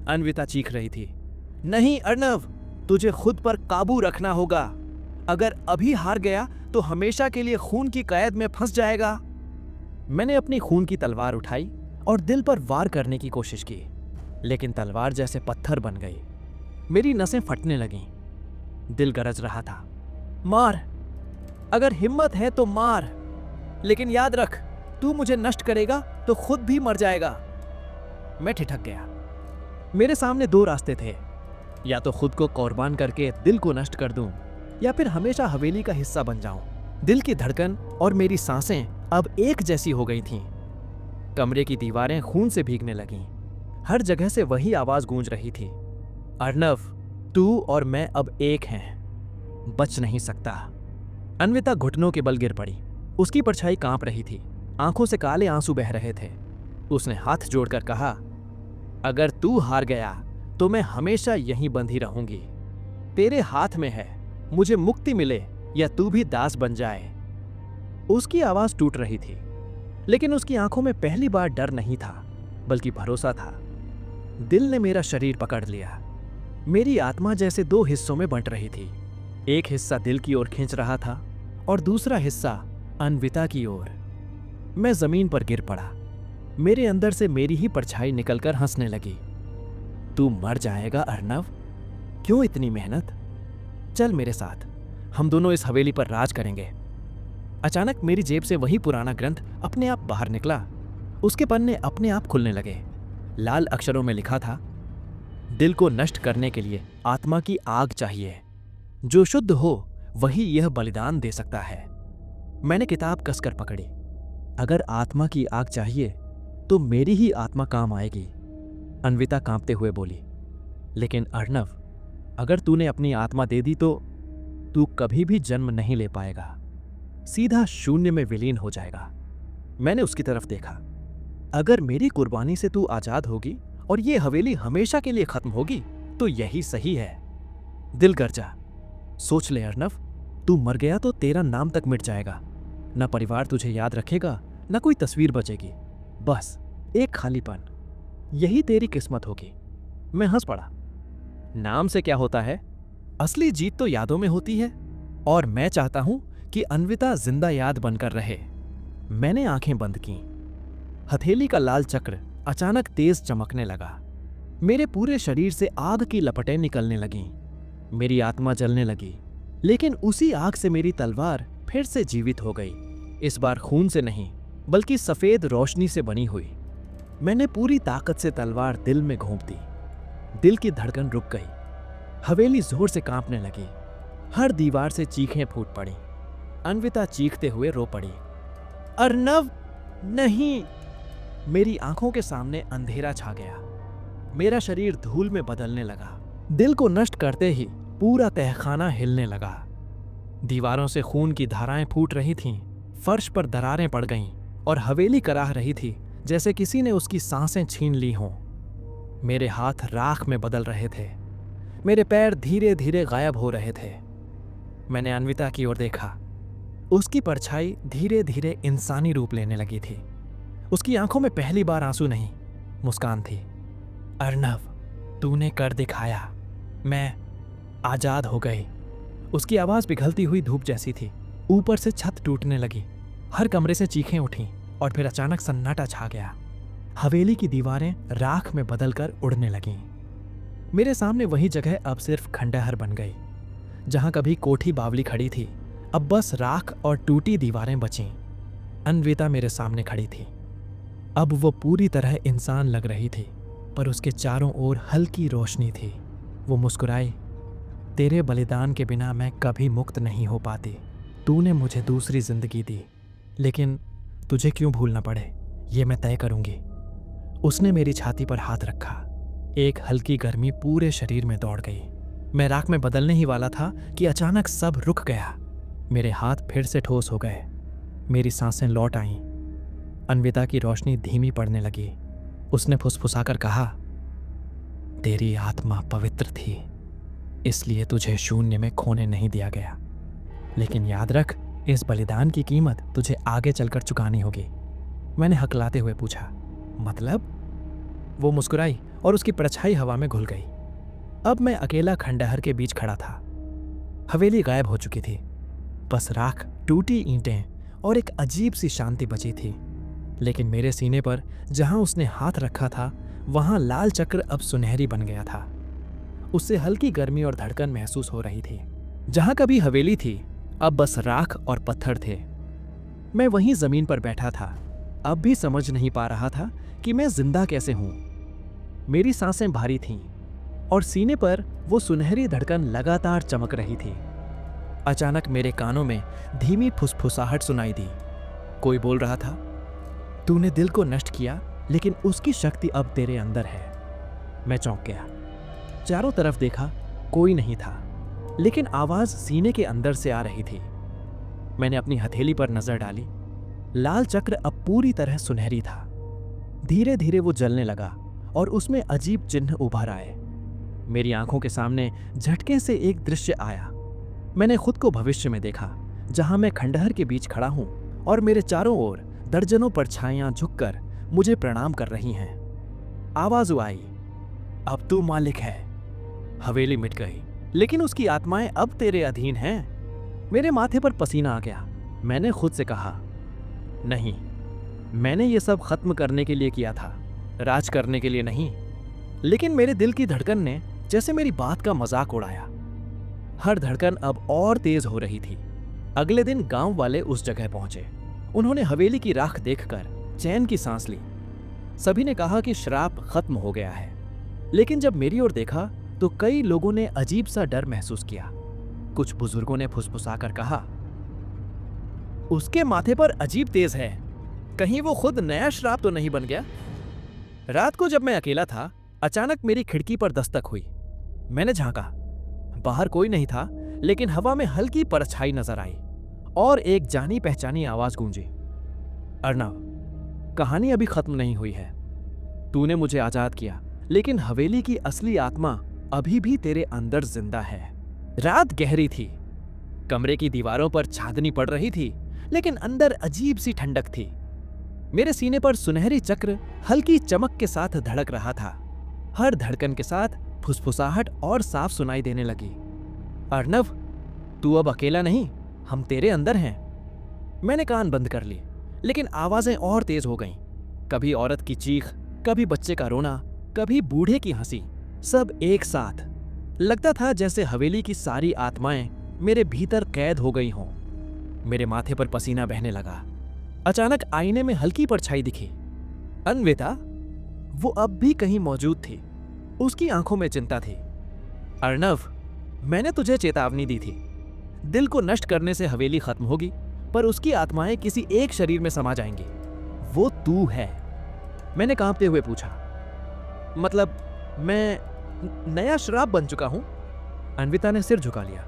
अन्विता चीख रही थी, नहीं अर्णव, तुझे खुद पर काबू रखना होगा। अगर अभी हार गया तो हमेशा के लिए खून की कैद में फंस जाएगा। मैंने अपनी खून की तलवार उठाई और दिल पर वार करने की कोशिश की, लेकिन तलवार जैसे पत्थर बन गई। मेरी नसें फटने लगीं। दिल गरज रहा था, मार, अगर हिम्मत है तो मार, लेकिन याद रख, तू मुझे नष्ट करेगा तो खुद भी मर जाएगा। मैं ठिठक गया। मेरे सामने 2 रास्ते थे, या तो खुद को कुर्बान करके दिल को नष्ट कर दूं, या फिर हमेशा हवेली का हिस्सा बन जाऊं। दिल की धड़कन और मेरी सांसें अब एक जैसी हो गई थीं। कमरे की दीवारें खून से भीगने लगीं। हर जगह से वही आवाज गूंज रही थी, अर्णव, तू और मैं अब एक हैं, बच नहीं सकता। अन्विता घुटनों के बल गिर पड़ी। उसकी परछाई कांप रही थी, आंखों से काले आंसू बह रहे थे। उसने हाथ जोड़कर कहा, अगर तू हार गया तो मैं हमेशा यहीं बंधी रहूंगी। तेरे हाथ में है, मुझे मुक्ति मिले या तू भी दास बन जाए। उसकी आवाज टूट रही थी, लेकिन उसकी आंखों में पहली बार डर नहीं था, बल्कि भरोसा था। दिल ने मेरा शरीर पकड़ लिया। मेरी आत्मा जैसे 2 हिस्सों में बंट रही थी। एक हिस्सा दिल की ओर खींच रहा था और दूसरा हिस्सा अन्विता की ओर। मैं जमीन पर गिर पड़ा। मेरे अंदर से मेरी ही परछाई निकलकर हंसने लगी। तू मर जाएगा अर्णव, क्यों इतनी मेहनत? चल मेरे साथ, हम दोनों इस हवेली पर राज करेंगे। अचानक मेरी जेब से वही पुराना ग्रंथ अपने आप बाहर निकला। उसके पन्ने अपने आप खुलने लगे। लाल अक्षरों में लिखा था, दिल को नष्ट करने के लिए आत्मा की आग चाहिए। जो शुद्ध हो वही यह बलिदान दे सकता है। मैंने किताब कसकर पकड़ी। अगर आत्मा की आग चाहिए तो मेरी ही आत्मा काम आएगी, अन्विता कांपते हुए बोली। लेकिन अर्णव, अगर तूने अपनी आत्मा दे दी तो तू कभी भी जन्म नहीं ले पाएगा, सीधा शून्य में विलीन हो जाएगा। मैंने उसकी तरफ देखा। अगर मेरी कुर्बानी से तू आजाद होगी और ये हवेली हमेशा के लिए खत्म होगी तो यही सही है। दिल गरजा। सोच ले अर्णव, तू मर गया तो तेरा नाम तक मिट जाएगा। न परिवार तुझे याद रखेगा, न कोई तस्वीर बचेगी, बस एक खालीपन। यही तेरी किस्मत होगी। मैं हंस पड़ा। नाम से क्या होता है? असली जीत तो यादों में होती है, और मैं चाहता हूं कि अन्विता जिंदा याद बनकर रहे। मैंने आंखें बंद की। हथेली का लाल चक्र अचानक तेज चमकने लगा। मेरे पूरे शरीर से आग की लपटें निकलने लगीं। मेरी आत्मा जलने लगी, लेकिन उसी आग से मेरी तलवार फिर से जीवित हो गई। इस बार खून से नहीं, बल्कि सफेद रोशनी से बनी हुई। मैंने पूरी ताकत से तलवार दिल में घोंप दी। दिल की धड़कन रुक गई। हवेली जोर से कांपने लगी। हर दीवार से चीखें फूट पड़ी। अन्विता चीखते हुए रो पड़ी, अर्णव नहीं। मेरी आंखों के सामने अंधेरा छा गया। मेरा शरीर धूल में बदलने लगा। दिल को नष्ट करते ही पूरा तहखाना हिलने लगा। दीवारों से खून की धाराएं फूट रही थीं, फर्श पर दरारें पड़ गईं और हवेली कराह रही थी जैसे किसी ने उसकी सांसें छीन ली हों। मेरे हाथ राख में बदल रहे थे। मेरे पैर धीरे धीरे गायब हो रहे थे। मैंने अन्विता की ओर देखा। उसकी परछाई धीरे धीरे इंसानी रूप लेने लगी थी। उसकी आंखों में पहली बार आंसू नहीं, मुस्कान थी। अर्नव, तूने कर दिखाया, मैं आजाद हो गई। उसकी आवाज पिघलती हुई धूप जैसी थी। ऊपर से छत टूटने लगी, हर कमरे से चीखें उठीं और फिर अचानक सन्नाटा छा गया। हवेली की दीवारें राख में बदलकर उड़ने लगीं। मेरे सामने वही जगह अब सिर्फ खंडहर बन गई। जहां कभी कोठी बावली खड़ी थी, अब बस राख और टूटी दीवारें बचीं। अन्विता मेरे सामने खड़ी थी। अब वो पूरी तरह इंसान लग रही थी, पर उसके चारों ओर हल्की रोशनी थी। वो मुस्कुराई। तेरे बलिदान के बिना मैं कभी मुक्त नहीं हो पाती। तूने मुझे दूसरी जिंदगी दी, लेकिन तुझे क्यों भूलना पड़े, ये मैं तय करूंगी। उसने मेरी छाती पर हाथ रखा। एक हल्की गर्मी पूरे शरीर में दौड़ गई। मैं राख में बदलने ही वाला था कि अचानक सब रुक गया। मेरे हाथ फिर से ठोस हो गए। मेरी सांसें लौट आईं। अन्विता की रोशनी धीमी पड़ने लगी। उसने फुसफुसाकर कहा, तेरी आत्मा पवित्र थी, इसलिए तुझे शून्य में खोने नहीं दिया गया। लेकिन याद रख, इस बलिदान की कीमत तुझे आगे चलकर चुकानी होगी। मैंने हकलाते हुए पूछा, मतलब? वो मुस्कुराई और उसकी परछाई हवा में घुल गई। अब मैं अकेला खंडहर के बीच खड़ा था। हवेली गायब हो चुकी थी। बस राख, टूटी ईंटें और एक अजीब सी शांति बची थी। लेकिन मेरे सीने पर जहां उसने हाथ रखा था, वहां लाल चक्र अब सुनहरी बन गया था। उससे हल्की गर्मी और धड़कन महसूस हो रही थी। जहां कभी हवेली थी, अब बस राख और पत्थर थे। मैं वहीं जमीन पर बैठा था, अब भी समझ नहीं पा रहा था कि मैं जिंदा कैसे हूं। मेरी सांसें भारी थीं और सीने पर वो सुनहरी धड़कन लगातार चमक रही थी। अचानक मेरे कानों में धीमी फुसफुसाहट सुनाई दी। कोई बोल रहा था, तूने दिल को नष्ट किया, लेकिन उसकी शक्ति अब तेरे अंदर है। मैं चौंक गया। चारों तरफ देखा, कोई नहीं था, लेकिन आवाज सीने के अंदर से आ रही थी। मैंने अपनी हथेली पर नजर डाली। लाल चक्र अब पूरी तरह सुनहरी था। धीरे धीरे वो जलने लगा और उसमें अजीब चिन्ह उभर आए। मेरी आंखों के सामने झटके से एक दृश्य आया। मैंने खुद को भविष्य में देखा, जहां मैं खंडहर के बीच खड़ा हूं और मेरे चारों ओर दर्जनों परछाइयां झुककर मुझे प्रणाम कर रही हैं। आवाज आई, अब तू मालिक है। हवेली मिट गई, लेकिन उसकी आत्माएं अब तेरे अधीन हैं। मेरे माथे पर पसीना आ गया। मैंने खुद से कहा, नहीं, मैंने ये सब खत्म करने के लिए किया था, राज करने के लिए नहीं। लेकिन मेरे दिल की धड़कन ने जैसे मेरी बात का मजाक उड़ाया। हर धड़कन अब और तेज हो रही थी। अगले दिन गांव वाले उस जगह पहुंचे। उन्होंने हवेली की राख देखकर चैन की सांस ली। सभी ने कहा कि श्राप खत्म हो गया है। लेकिन जब मेरी ओर देखा तो कई लोगों ने अजीब सा डर महसूस किया। कुछ बुजुर्गों ने फुसफुसाकर कहा, उसके माथे पर अजीब तेज है, कहीं वो खुद नया श्राप तो नहीं बन गया। रात को जब मैं अकेला था, अचानक मेरी खिड़की पर दस्तक हुई। मैंने झांका। बाहर कोई नहीं था, लेकिन हवा में हल्की परछाई नजर आई और एक जानी पहचानी आवाज गूंजी, अर्नव, कहानी अभी खत्म नहीं हुई है। तूने मुझे आजाद किया, लेकिन हवेली की असली आत्मा अभी भी तेरे अंदर जिंदा है। रात गहरी थी। कमरे की दीवारों पर चांदनी पड़ रही थी, लेकिन अंदर अजीब सी ठंडक थी। मेरे सीने पर सुनहरी चक्र हल्की चमक के साथ धड़क रहा था। हर धड़कन के साथ फुसफुसाहट और साफ सुनाई देने लगी, अर्नव, तू अब अकेला नहीं, हम तेरे अंदर हैं। मैंने कान बंद कर लिए, लेकिन आवाजें और तेज हो गईं। कभी औरत की चीख, कभी बच्चे का रोना, कभी बूढ़े की हंसी, सब एक साथ। लगता था जैसे हवेली की सारी आत्माएं मेरे भीतर कैद हो गई हों। मेरे माथे पर पसीना बहने लगा। अचानक आईने में हल्की परछाई दिखी। अन्विता, वो अब भी कहीं मौजूद थी। उसकी आंखों में चिंता थी। अर्नव, मैंने तुझे चेतावनी दी थी। दिल को नष्ट करने से हवेली खत्म होगी, पर उसकी आत्माएं किसी एक शरीर में समा जाएंगी। वो तू है। मैंने कांपते हुए पूछा, मतलब मैं नया श्राप बन चुका हूं? अन्विता ने सिर झुका लिया।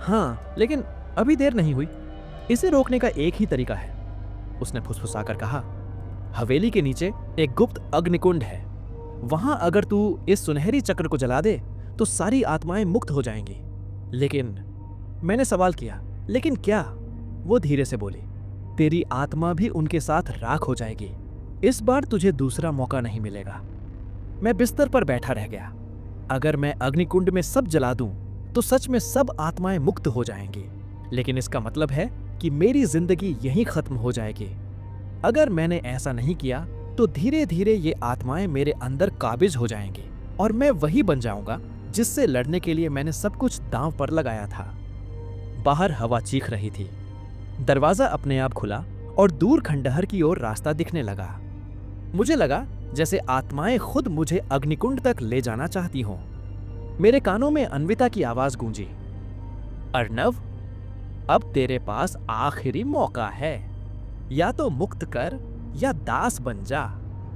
हाँ, लेकिन अभी देर नहीं हुई। इसे रोकने का एक ही तरीका है, उसने फुसफुसाकर कहा। हवेली के नीचे एक गुप्त अग्निकुंड है। वहां अगर तू इस सुनहरी चक्र को जला दे तो सारी आत्माएं मुक्त हो जाएंगी। लेकिन मैंने सवाल किया, लेकिन क्या? वो धीरे से बोली, तेरी आत्मा भी उनके साथ राख हो जाएगी। इस बार तुझे दूसरा मौका नहीं मिलेगा। मैं बिस्तर पर बैठा रह गया। अगर मैं अग्निकुंड में सब जला दूं तो सच में सब आत्माएं मुक्त हो जाएंगी, लेकिन इसका मतलब है कि मेरी जिंदगी यहीं खत्म हो जाएगी। अगर मैंने ऐसा नहीं किया तो धीरे धीरे ये आत्माएं मेरे अंदर काबिज हो जाएंगी और मैं वही बन जाऊंगा जिससे लड़ने के लिए मैंने सब कुछ दांव पर लगाया था। बाहर हवा चीख रही थी। दरवाजा अपने आप खुला और दूर खंडहर की ओर रास्ता दिखने लगा। मुझे लगा जैसे आत्माएं खुद मुझे अग्निकुंड तक ले जाना चाहती हों। मेरे कानों में अन्विता की आवाज गूंजी, अर्णव, अब तेरे पास आखिरी मौका है, या तो मुक्त कर या दास बन जा।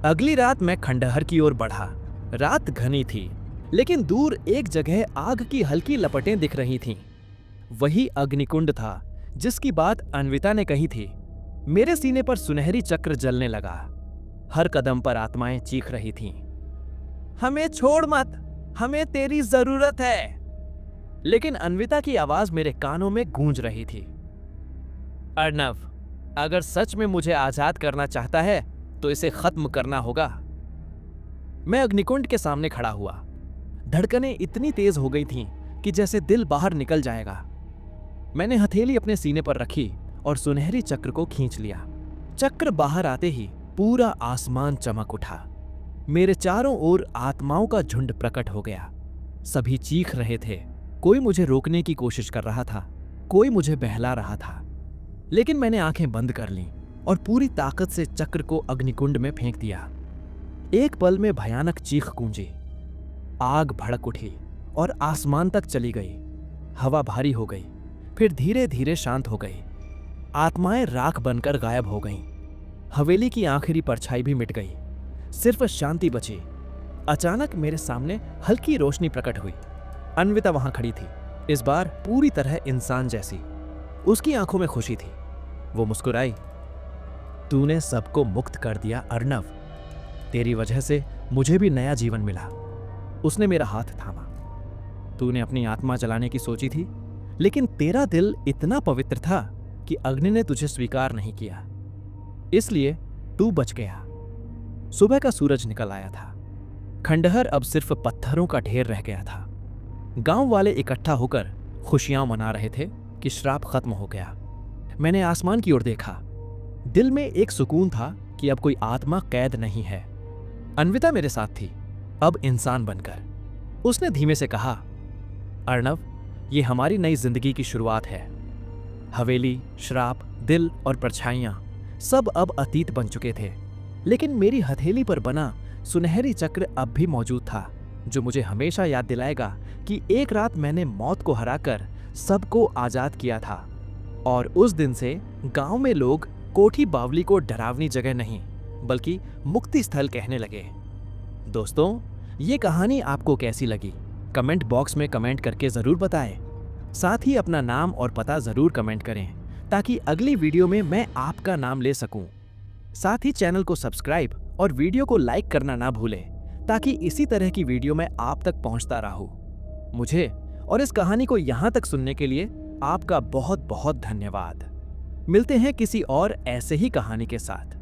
अगली रात मैं खंडहर की ओर बढ़ा। रात घनी थी, लेकिन दूर एक जगह आग की हल्की लपटें दिख रही थीं। वही अग्निकुंड था जिसकी बात अन्विता ने कही थी। मेरे सीने पर सुनहरी चक्र जलने लगा। हर कदम पर आत्माएं चीख रही थीं, हमें छोड़ मत, हमें तेरी जरूरत है। लेकिन अन्विता की आवाज मेरे कानों में गूंज रही थी, अर्णव, अगर सच में मुझे आजाद करना चाहता है तो इसे खत्म करना होगा। मैं अग्निकुंड के सामने खड़ा हुआ। धड़कनें इतनी तेज हो गई थीं कि जैसे दिल बाहर निकल जाएगा। मैंने हथेली अपने सीने पर रखी और सुनहरी चक्र को खींच लिया। चक्र बाहर आते ही पूरा आसमान चमक उठा। मेरे चारों ओर आत्माओं का झुंड प्रकट हो गया। सभी चीख रहे थे। कोई मुझे रोकने की कोशिश कर रहा था, कोई मुझे बहला रहा था, लेकिन मैंने आंखें बंद कर लीं और पूरी ताकत से चक्र को अग्निकुंड में फेंक दिया। एक पल में भयानक चीख गूंजी। आग भड़क उठी और आसमान तक चली गई। हवा भारी हो गई, फिर धीरे धीरे शांत हो गई। आत्माएं राख बनकर गायब हो गईं। हवेली की आखिरी परछाई भी मिट गई, सिर्फ शांति बची। अचानक मेरे सामने हल्की रोशनी प्रकट हुई। अन्विता वहां खड़ी थी, इस बार पूरी तरह इंसान जैसी। उसकी आंखों में खुशी थी। वो मुस्कुराई, तूने सबको मुक्त कर दिया अर्णव, तेरी वजह से मुझे भी नया जीवन मिला। उसने मेरा हाथ थामा। तूने अपनी आत्मा जलाने की सोची थी, लेकिन तेरा दिल इतना पवित्र था कि अग्नि ने तुझे स्वीकार नहीं किया, इसलिए तू बच गया। सुबह का सूरज निकल आया था। खंडहर अब सिर्फ पत्थरों का ढेर रह गया था। गांव वाले इकट्ठा होकर खुशियां मना रहे थे कि श्राप खत्म हो गया। मैंने आसमान की ओर देखा। दिल में एक सुकून था कि अब कोई आत्मा कैद नहीं है। अन्विता मेरे साथ थी, अब इंसान बनकर। उसने धीमे से कहा, अर्णव, ये हमारी नई जिंदगी की शुरुआत है। हवेली, श्राप, दिल और परछाइयां सब अब अतीत बन चुके थे, लेकिन मेरी हथेली पर बना सुनहरी चक्र अब भी मौजूद था, जो मुझे हमेशा याद दिलाएगा कि एक रात मैंने मौत को हराकर सबको आजाद किया था। और उस दिन से गांव में लोग कोठी बावली को डरावनी जगह नहीं, बल्कि मुक्ति स्थल कहने लगे। दोस्तों, ये कहानी आपको कैसी लगी? कमेंट बॉक्स में कमेंट करके जरूर बताएं। साथ ही अपना नाम और पता जरूर कमेंट करें, ताकि अगली वीडियो में मैं आपका नाम ले सकूं। साथ ही चैनल को सब्सक्राइब और वीडियो को लाइक करना ना भूलें, ताकि इसी तरह की वीडियो मैं आप तक पहुंचता रहूं। मुझे और इस कहानी को यहां तक सुनने के लिए आपका बहुत बहुत धन्यवाद। मिलते हैं किसी और ऐसे ही कहानी के साथ।